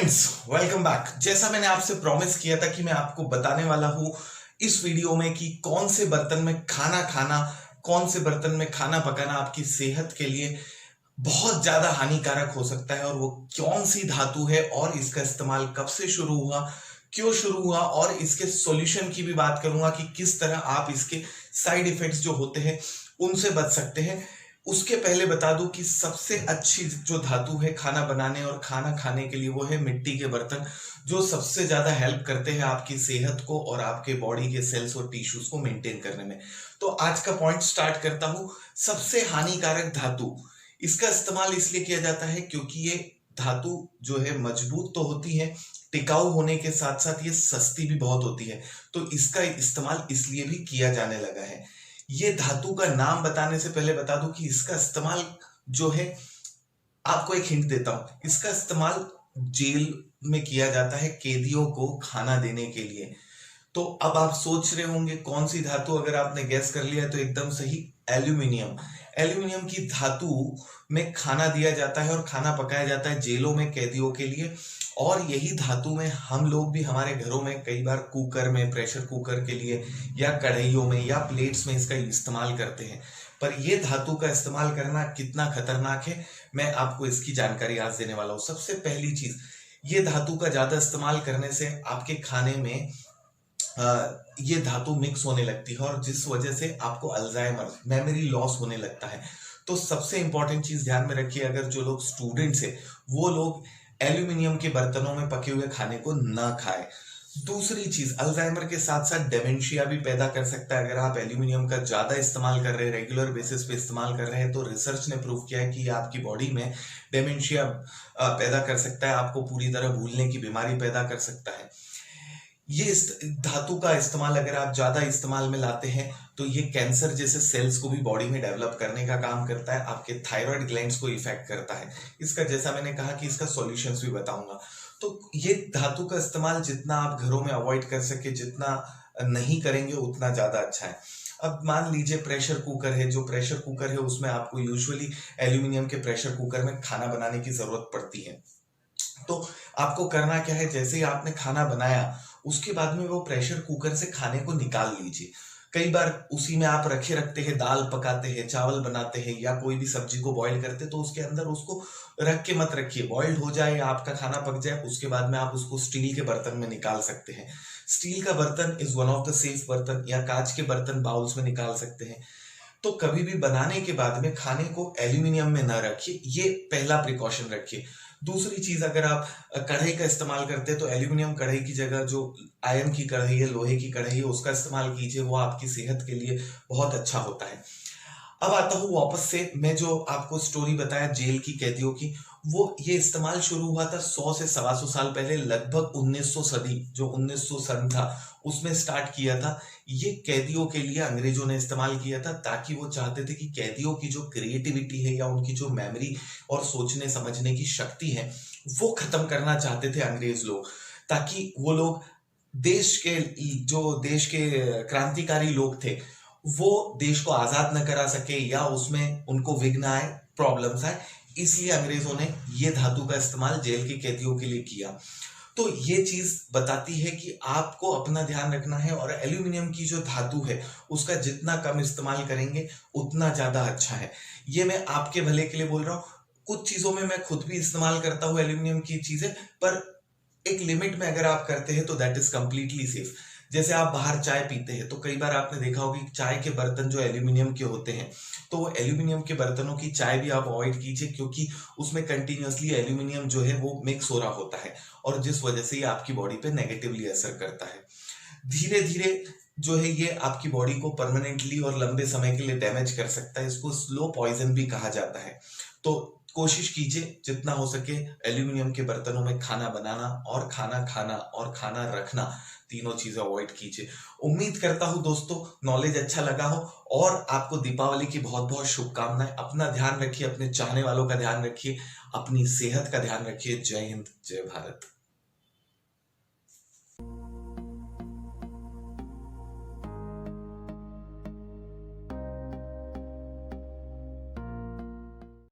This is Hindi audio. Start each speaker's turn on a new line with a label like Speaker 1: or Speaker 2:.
Speaker 1: Friends, welcome back. जैसा मैंने आपसे प्रॉमिस किया था कि मैं आपको बताने वाला हूं इस वीडियो में कि कौन से बर्तन में खाना खाना, कौन से बर्तन में खाना पकाना आपकी सेहत के लिए बहुत ज्यादा हानिकारक हो सकता है और वो कौन सी धातु है और इसका इस्तेमाल कब से शुरू हुआ, क्यों शुरू हुआ और इसके सॉल्यूशन की भी बात करूंगा कि किस तरह आप इसके साइड इफेक्ट्स जो होते हैं उनसे बच सकते हैं। उसके पहले बता दूं कि सबसे अच्छी जो धातु है खाना बनाने और खाना खाने के लिए वो है मिट्टी के बर्तन, जो सबसे ज्यादा हेल्प करते हैं आपकी सेहत को और आपके बॉडी के सेल्स और टिश्यूज को मेंटेन करने में। तो आज का पॉइंट स्टार्ट करता हूं। सबसे हानिकारक धातु, इसका इस्तेमाल इसलिए किया जाता है क्योंकि ये धातु जो है मजबूत तो होती है, टिकाऊ होने के साथ साथ ये सस्ती भी बहुत होती है, तो इसका इस्तेमाल इसलिए भी किया जाने लगा है। ये धातु का नाम बताने से पहले बता दूं कि इसका इस्तेमाल जो है, आपको एक हिंट देता हूं, इसका इस्तेमाल जेल में किया जाता है कैदियों को खाना देने के लिए। तो अब आप सोच रहे होंगे कौन सी धातु, अगर आपने गैस कर लिया तो एकदम सही, एल्यूमिनियम। एल्यूमिनियम की धातु में खाना दिया जाता है और खाना पकाया जाता है जेलों में कैदियों के लिए। और यही धातु में हम लोग भी हमारे घरों में कई बार कुकर में, प्रेशर कुकर के लिए या कढ़ाइयों में या प्लेट्स में इसका इस्तेमाल करते हैं। पर यह धातु का इस्तेमाल करना कितना खतरनाक है, मैं आपको इसकी जानकारी आज देने वाला हूं। सबसे पहली चीज, ये धातु का ज्यादा इस्तेमाल करने से आपके खाने में ये धातु मिक्स होने लगती है और जिस वजह से आपको अल्जाइमर, मेमोरी लॉस होने लगता है। तो सबसे इंपॉर्टेंट चीज ध्यान में रखिए, अगर जो लोग स्टूडेंट्स है वो लोग एल्यूमिनियम के बर्तनों में पके हुए खाने को ना खाएं। दूसरी चीज, अल्जाइमर के साथ साथ डेमेंशिया भी पैदा कर सकता है अगर आप एल्यूमिनियम का ज्यादा इस्तेमाल कर रहे हैं, रेगुलर बेसिस पे इस्तेमाल कर रहे हैं। तो रिसर्च ने प्रूव किया है कि ये आपकी बॉडी में डेमेंशिया पैदा कर सकता है, आपको पूरी तरह भूलने की बीमारी पैदा कर सकता है। ये इस धातु का इस्तेमाल अगर आप ज्यादा इस्तेमाल में लाते हैं तो ये कैंसर जैसे सेल्स को भी बॉडी में डेवलप करने का काम करता है, आपके थायराइड ग्लैंड्स को इफेक्ट करता है। इसका, जैसा मैंने कहा कि इसका सॉल्यूशंस भी बताऊंगा। तो ये धातु का इस्तेमाल जितना आप घरों में अवॉइड कर सके, जितना नहीं करेंगे उतना ज्यादा अच्छा है। अब मान लीजिए प्रेशर कुकर है, जो प्रेशर कुकर है उसमें आपको यूजुअली एल्यूमिनियम के प्रेशर कुकर में खाना बनाने की जरूरत पड़ती है। तो आपको करना क्या है, जैसे ही आपने खाना बनाया उसके बाद में वो प्रेशर कुकर से खाने को निकाल लीजिए। कई बार उसी में आप रखे रखते हैं, दाल पकाते हैं, चावल बनाते हैं या कोई भी सब्जी को बॉईल करते हैं, तो उसके अंदर उसको रख के मत रखिए। बॉइल्ड हो जाए, आपका खाना पक जाए, उसके बाद में आप उसको स्टील के बर्तन में निकाल सकते हैं। स्टील का बर्तन is one of the safe बर्तन, या कांच के बर्तन बाउल्स में निकाल सकते हैं। तो कभी भी बनाने के बाद में खाने को एल्यूमिनियम में ना रखिए, ये पहला प्रिकॉशन रखिए। दूसरी चीज, अगर आप कढ़ाई का इस्तेमाल करते हैं तो एल्यूमिनियम कढ़ाई की जगह जो आयरन की कढ़ाई है, लोहे की कढ़ाई है, उसका इस्तेमाल कीजिए, वो आपकी सेहत के लिए बहुत अच्छा होता है। अब आता हूँ वापस से, मैं जो आपको स्टोरी बताया जेल की कैदियों की, वो ये इस्तेमाल शुरू हुआ था 100 से 125 साल पहले, लगभग 1900 सदी, जो 1900 सन था उसमें स्टार्ट किया था। ये कैदियों के लिए अंग्रेजों ने इस्तेमाल किया था, ताकि वो चाहते थे कि कैदियों की जो क्रिएटिविटी है या उनकी जो मेमोरी और सोचने समझने की शक्ति है वो खत्म करना चाहते थे अंग्रेज लोग, ताकि वो लोग देश के क्रांतिकारी लोग थे वो देश को आजाद न करा सके या उसमें उनको विघ्न आए, प्रॉब्लम्स आए। इसलिए अंग्रेजों ने ये धातु का इस्तेमाल जेल के कैदियों के लिए किया। तो ये चीज बताती है कि आपको अपना ध्यान रखना है और एल्यूमिनियम की जो धातु है उसका जितना कम इस्तेमाल करेंगे उतना ज्यादा अच्छा है। ये मैं आपके भले के लिए बोल रहा हूँ। कुछ चीजों में मैं खुद भी इस्तेमाल करता हूँ एल्यूमिनियम की चीजें, पर एक लिमिट में अगर आप करते हैं तो दैट इज कंप्लीटली सेफ। जैसे आप बाहर चाय पीते हैं तो कई बार आपने देखा होगा कि चाय के बर्तन जो एल्यूमिनियम के होते हैं, तो वो एल्यूमिनियम के बर्तनों की चाय भी आप अवॉइड कीजिए, क्योंकि उसमें कंटिन्यूअसली एल्यूमिनियम जो है वो मिक्स हो रहा होता है और जिस वजह से ये आपकी बॉडी पे नेगेटिवली असर करता है। धीरे धीरे जो है ये आपकी बॉडी को परमानेंटली और लंबे समय के लिए डैमेज कर सकता है। इसको स्लो पॉइजन भी कहा जाता है। तो कोशिश कीजिए जितना हो सके एल्यूमिनियम के बर्तनों में खाना बनाना और खाना खाना और खाना रखना, तीनों चीजें अवॉइड कीजिए। उम्मीद करता हूं दोस्तों नॉलेज अच्छा लगा हो और आपको दीपावली की बहुत बहुत शुभकामनाएं। अपना ध्यान रखिए, अपने चाहने वालों का ध्यान रखिए, अपनी सेहत का ध्यान रखिए। जय हिंद, जय भारत।